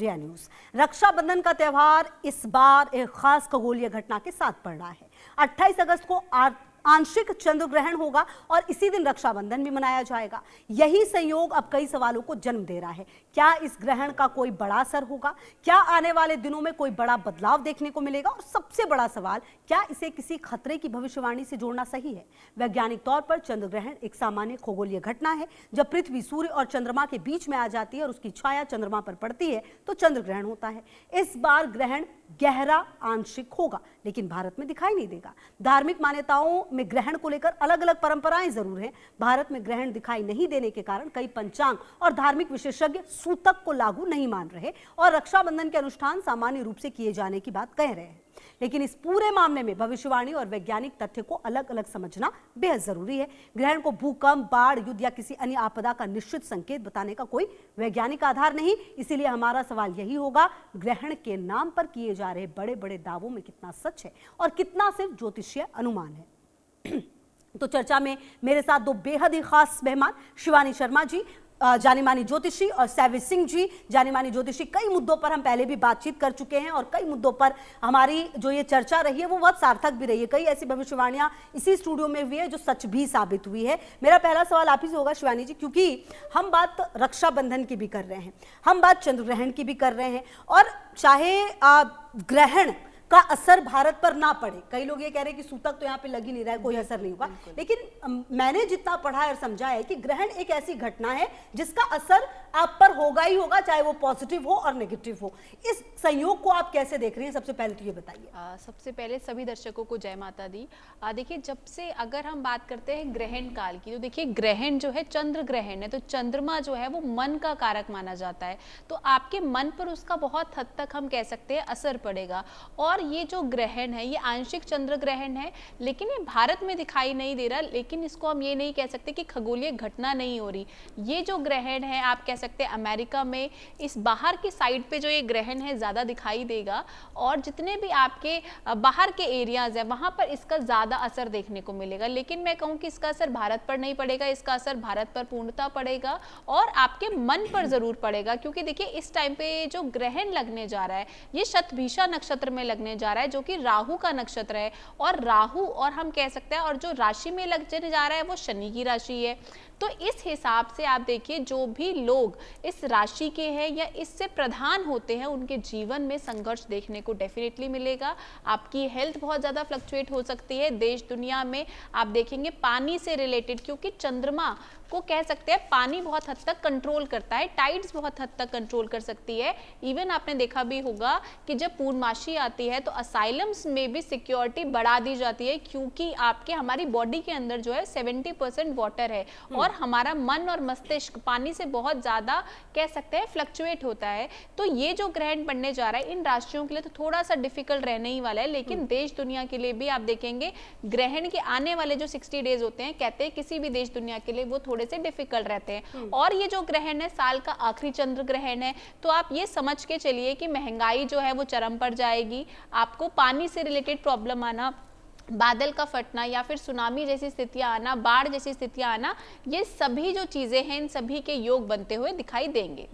India news. Rakshabandhan का त्यौहार इस बार एक खास खगोलीय घटना के साथ पड़ रहा है। 28 अगस्त को आंशिक चंद्र ग्रहण होगा और इसी दिन रक्षाबंधन भी मनाया जाएगा। यही संयोग अब कई सवालों को जन्म दे रहा है। क्या इस ग्रहण का कोई बड़ा असर होगा? क्या आने वाले दिनों में कोई बड़ा बदलाव देखने को मिलेगा? और सबसे बड़ा सवाल, क्या इसे किसी खतरे की भविष्यवाणी से जोड़ना सही है? वैज्ञानिक तौर पर चंद्र ग्रहण एक सामान्य खगोलीय घटना है। जब पृथ्वी सूर्य और चंद्रमा के बीच में आ जाती है और उसकी छाया चंद्रमा पर पड़ती है तो चंद्र ग्रहण होता है। इस बार ग्रहण गहरा आंशिक होगा, लेकिन भारत में दिखाई नहीं देगा। धार्मिक मान्यताओं में ग्रहण को लेकर अलग अलग परंपराएं जरूर हैं। भारत में ग्रहण दिखाई नहीं देने के कारण कई पंचांग और धार्मिक विशेषज्ञ सूतक को लागू नहीं मान रहे और रक्षाबंधन के अनुष्ठान सामान्य रूप से किए जाने की बात कह रहे हैं। लेकिन इस पूरे मामले में भविष्यवाणी और वैज्ञानिक तथ्य को अलग अलग समझना बेहद जरूरी है। ग्रहण को भूकंप, बाढ़, युद्ध या किसी अन्य आपदा का निश्चित संकेत बताने का कोई वैज्ञानिक आधार नहीं। इसीलिए हमारा सवाल यही होगा, ग्रहण के नाम पर किए जा रहे बड़े बड़े दावों में कितना सच है और कितना सिर्फ ज्योतिषीय अनुमान है। तो चर्चा में मेरे साथ दो बेहद ही खास मेहमान, शिवानी शर्मा जी जानी मानी ज्योतिषी और सैविज सिंह जी जानी मानी ज्योतिषी। कई मुद्दों पर हम पहले भी बातचीत कर चुके हैं और कई मुद्दों पर हमारी जो ये चर्चा रही है वो बहुत सार्थक भी रही है। कई ऐसी भविष्यवाणियां इसी स्टूडियो में हुई है जो सच भी साबित हुई है। मेरा पहला सवाल आप ही से होगा शिवानी जी, क्योंकि हम बात रक्षाबंधन की भी कर रहे हैं, हम बात चंद्र ग्रहण की भी कर रहे हैं और चाहे ग्रहण का असर भारत पर ना पड़े, कई लोग ये कह रहे हैं कि सूतक तो यहाँ पे लग ही नहीं रहा है, कोई असर नहीं होगा, लेकिन मैंने जितना पढ़ा और समझा है कि ग्रहण एक ऐसी घटना है जिसका असर आप पर होगा ही होगा, चाहे वो पॉजिटिव हो और नेगेटिव हो। इस संयोग को आप कैसे देख रही हैं? सबसे पहले तो ये बताइए। सबसे पहले सभी दर्शकों को जय माता दी। देखिए, जब से अगर हम बात करते हैं ग्रहण काल की, तो देखिए ग्रहण जो है चंद्र ग्रहण है, तो चंद्रमा जो है वो मन का कारक माना जाता है, तो आपके मन पर उसका बहुत हद तक हम कह सकते हैं असर पड़ेगा। और ये जो ग्रहण है ये आंशिक चंद्र ग्रहण है, लेकिन ये भारत में दिखाई नहीं दे रहा, लेकिन इसको हम ये नहीं कह सकते कि खगोलीय घटना नहीं हो रही। ये जो ग्रहण है आप कह सकते हैं अमेरिका में इस बाहर की साइड पे जो ये ग्रहण है ज्यादा दिखाई देगा और जितने भी आपके बाहर के एरियाज है वहां पर इसका ज्यादा असर देखने को मिलेगा। लेकिन मैं कहूँ कि इसका असर भारत पर नहीं पड़ेगा, इसका असर भारत पर पूर्णतः पड़ेगा और आपके मन पर जरूर पड़ेगा, क्योंकि देखिए इस टाइम पे जो ग्रहण लगने जा रहा है ये शतभिषा नक्षत्र में लगने जा रहा है, जो कि राहु का नक्षत्र है। और राहु और हम कह सकते हैं और जो राशि में लगने जा रहा है वो शनि की राशि है। तो इस हिसाब से आप देखिए जो भी लोग इस राशि के हैं या इससे प्रधान होते हैं उनके जीवन में संघर्ष देखने को डेफिनेटली मिलेगा। आपकी हेल्थ बहुत ज़्यादा फ्लक्चुएट हो सकती है। देश दुनिया में आप देखेंगे पानी से रिलेटेड, क्योंकि चंद्रमा को कह सकते हैं पानी बहुत हद तक कंट्रोल करता है, टाइड्स बहुत हद तक कंट्रोल कर सकती है। इवन आपने देखा भी होगा कि जब पूर्णमासी आती है तो असाइलम्स में भी सिक्योरिटी बढ़ा दी जाती है, क्योंकि आपके हमारी बॉडी के अंदर जो है 70% वाटर है और हमारा मन और मस्तिष्क पानी से बहुत ज्यादा कह सकते हैं फ्लक्चुएट होता है। तो ये जो ग्रहण पड़ने जा रहा है इन राशियों के लिए तो थोड़ा सा डिफिकल्ट रहने ही वाला है, लेकिन देश दुनिया के लिए भी आप देखेंगे ग्रहण के आने वाले जो 60 डेज होते हैं, कहते हैं किसी भी देश दुनिया के लिए वो थोड़े से डिफिकल्ट रहते हैं। और ये जो ग्रहण है साल का आखिरी चंद्र ग्रहण है, तो आप ये समझ के चलिए कि महंगाई जो है वो चरम पर जाएगी, आपको पानी से रिलेटेड प्रॉब्लम आना, बादल का फटना या फिर सुनामी जैसी स्थितियां आना, बाढ़ जैसी स्थितियां आना, ये सभी जो चीजें हैं इन सभी के योग बनते हुए दिखाई देंगे।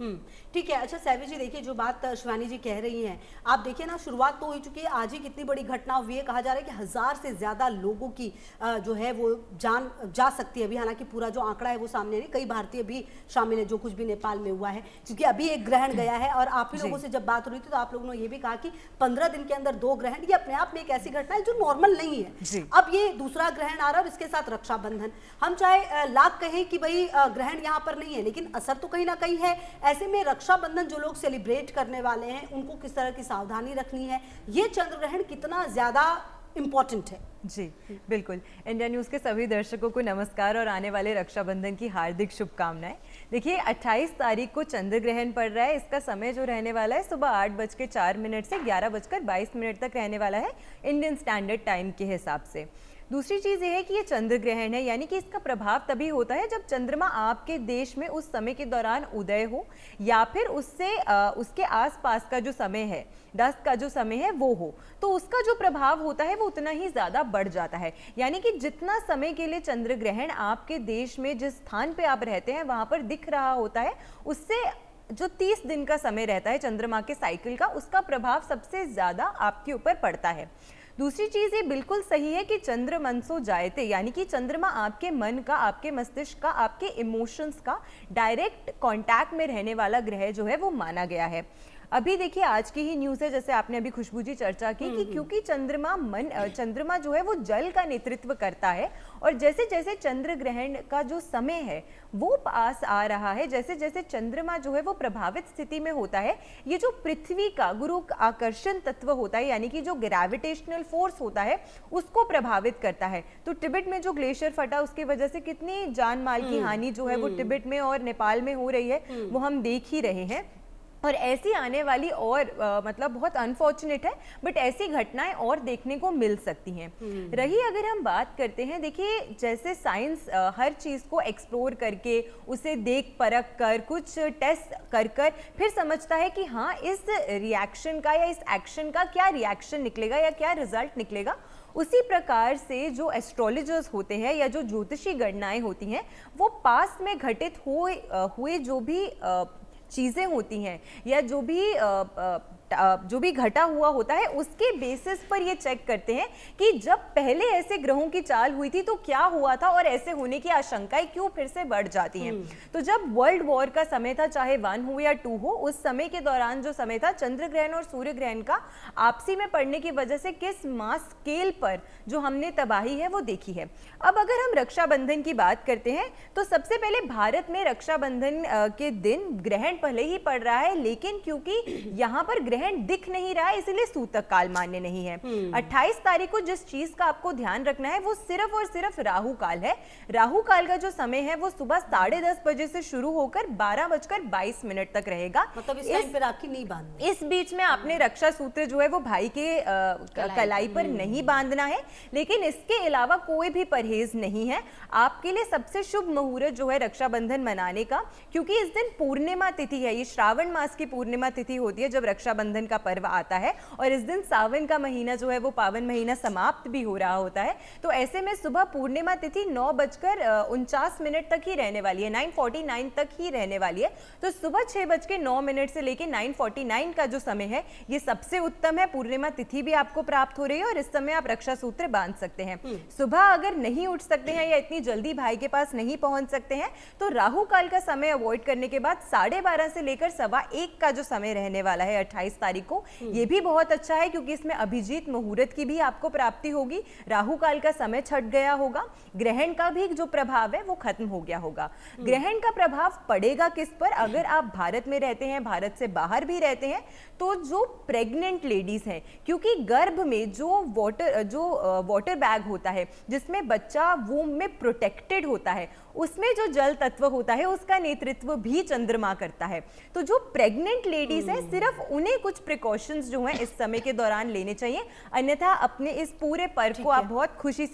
ठीक है। अच्छा सैविज जी, देखिए जो बात शिवानी जी कह रही हैं, आप देखिए ना, शुरुआत तो हो चुकी है, आज ही कितनी बड़ी घटना हुई है। कहा जा रहा है कि 1000 से ज्यादा लोगों की जो है वो जान जा सकती है अभी, हालांकि पूरा जो आंकड़ा है वो सामने नहीं, कई भारतीय भी शामिल है जो कुछ भी नेपाल में हुआ है, क्योंकि अभी एक ग्रहण गया है। और आप ही लोगों से जब बात हो रही थी तो आप लोगों ने ये भी कहा कि 15 दिन के अंदर 2 ग्रहण, ये अपने आप में एक ऐसी घटना है जो नॉर्मल नहीं है। अब ये दूसरा ग्रहण आ रहा है और इसके साथ रक्षाबंधन, हम चाहे लाख कहें कि भाई ग्रहण यहाँ पर नहीं है, लेकिन असर तो कहीं ना कहीं है। ऐसे में रक्षाबंधन जो लोग सेलिब्रेट करने वाले हैं उनको किस तरह की सावधानी रखनी है, ये चंद्र ग्रहण कितना ज्यादा इंपॉर्टेंट है? जी बिल्कुल। इंडिया न्यूज़ के सभी दर्शकों को नमस्कार और आने वाले रक्षाबंधन की हार्दिक शुभकामनाएं। देखिए 28 तारीख को चंद्र ग्रहण पड़ रहा है, इसका समय जो रहने वाला है सुबह 8:04 से 11:22 तक रहने वाला है इंडियन स्टैंडर्ड टाइम के हिसाब से। दूसरी चीज़ ये है कि ये चंद्र ग्रहण है, यानी कि इसका प्रभाव तभी होता है जब चंद्रमा आपके देश में उस समय के दौरान उदय हो या फिर उससे उसके आसपास का जो समय है, डस्क का जो समय है वो हो, तो उसका जो प्रभाव होता है वो उतना ही ज़्यादा बढ़ जाता है। यानी कि जितना समय के लिए चंद्र ग्रहण आपके देश में जिस स्थान पे आप रहते हैं वहाँ पर दिख रहा होता है, उससे जो 30 दिन का समय रहता है चंद्रमा के साइकिल का, उसका प्रभाव सबसे ज्यादा आपके ऊपर पड़ता है। दूसरी चीज ये बिल्कुल सही है कि चंद्र मनसो जायते, यानी कि चंद्रमा आपके मन का, आपके मस्तिष्क का, आपके इमोशंस का डायरेक्ट कांटेक्ट में रहने वाला ग्रह जो है वो माना गया है। अभी देखिए आज की ही न्यूज़ है, जैसे आपने अभी खुशबू जी चर्चा की कि क्योंकि चंद्रमा जो है वो जल का नेतृत्व करता है, और जैसे जैसे चंद्र ग्रहण का जो समय है वो पास आ रहा है, जैसे जैसे चंद्रमा जो है वो प्रभावित स्थिति में होता है, ये जो पृथ्वी का गुरु आकर्षण तत्व होता है, यानी कि जो ग्रेविटेशनल फोर्स होता है, उसको प्रभावित करता है। तो तिब्बत में जो ग्लेशियर फटा, उसकी वजह से कितनी जान माल की हानि जो है वो तिब्बत में और नेपाल में हो रही है, वो हम देख ही रहे हैं। और ऐसी आने वाली और मतलब बहुत अनफॉर्चुनेट है, बट ऐसी घटनाएं और देखने को मिल सकती हैं। रही अगर हम बात करते हैं, देखिए जैसे साइंस हर चीज़ को एक्सप्लोर करके, उसे देख परख कर, कुछ टेस्ट कर कर फिर समझता है कि हाँ इस रिएक्शन का या इस एक्शन का क्या रिएक्शन निकलेगा या क्या रिजल्ट निकलेगा। उसी प्रकार से जो एस्ट्रोलॉजर्स होते हैं या जो ज्योतिषी गणनाएं होती हैं, वो पास में घटित हुए जो भी चीज़ें होती हैं या जो भी घटा हुआ होता है, उसके बेसिस पर ये चेक करते हैं कि जब पहले ऐसे ग्रहों की चाल हुई थी तो क्या हुआ था और ऐसे होने की आशंकाएं क्यों फिर से बढ़ जाती हैं। तो जब वर्ल्ड वॉर का समय था, चाहे 1 हो या 2 हो, उस समय के दौरान जो समय था, चंद्र ग्रहण और सूर्य ग्रहण का आपसी में पड़ने की वजह से किस मास स्केल पर जो हमने तबाही है वो देखी है। अब अगर हम रक्षाबंधन की बात करते हैं, तो सबसे पहले भारत में रक्षाबंधन के दिन ग्रहण पहले ही पड़ रहा है, लेकिन क्योंकि यहाँ पर ग्रहण दिख नहीं रहा है, इसलिए सूतक काल मान्य नहीं है। 28 तारीख को जिस चीज का आपको ध्यान रखना है वो सिर्फ और सिर्फ राहु काल है। राहु काल का जो समय है वो सुबह 10:30 बजे से शुरू होकर 12:22 तक रहेगा। मतलब इस टाइम पे राखी नहीं बांधनी। इस बीच में आपने रक्षा सूत्र जो है वो भाई के कलाई पर नहीं बांधना है, लेकिन इसके अलावा कोई भी परहेज नहीं है। आपके लिए सबसे शुभ मुहूर्त जो है रक्षाबंधन मनाने का, क्योंकि इस दिन पूर्णिमा तिथि है, ये श्रावण मास की पूर्णिमा तिथि होती है जब रक्षाबंधन का पर्व आता है, और इस दिन सावन का महीना जो है वो पावन महीना समाप्त भी हो रहा होता है। तो ऐसे में सुबह पूर्णिमा तिथि 9:49 तक ही रहने वाली है, 9:49 तक ही रहने वाली है। तो सुबह 6:09 से लेकर 9:49 का जो समय है ये सबसे उत्तम है। पूर्णिमा तिथि भी आपको प्राप्त हो रही है और इस समय आप रक्षा सूत्र बांध सकते हैं। सुबह अगर नहीं उठ सकते हैं या इतनी जल्दी भाई के पास नहीं पहुंच सकते हैं, तो राहु काल का समय अवॉइड करने के बाद 12:30 से लेकर 1:15 का जो समय रहने वाला है 28 तारीख को, ये भी बहुत अच्छा है, क्योंकि इसमें अभिजीत मुहूर्त की भी आपको प्राप्ति होगी। राहु काल का समय छट गया होगा, ग्रहण का भी जो प्रभाव है वो खत्म हो गया होगा। ग्रहण का प्रभाव पड़ेगा किस पर? अगर आप भारत में रहते हैं, भारत से बाहर भी रहते हैं, तो जो प्रेग्नेंट लेडीज हैं, क्योंकि गर्भ में जो वाटर बैग होता है जिसमें बच्चा वूम में प्रोटेक्टेड होता है, उसमें जो जल तत्व होता है उसका नेतृत्व भी चंद्रमा करता है। तो जो प्रेग्नेंट लेडीज हैं, सिर्फ उन्हें कुछ प्रिकॉशंस जो हैं इस समय के दौरान लेने चाहिए, अन्यथा अपने इस पूरे पर्व को आप बहुत खुशी से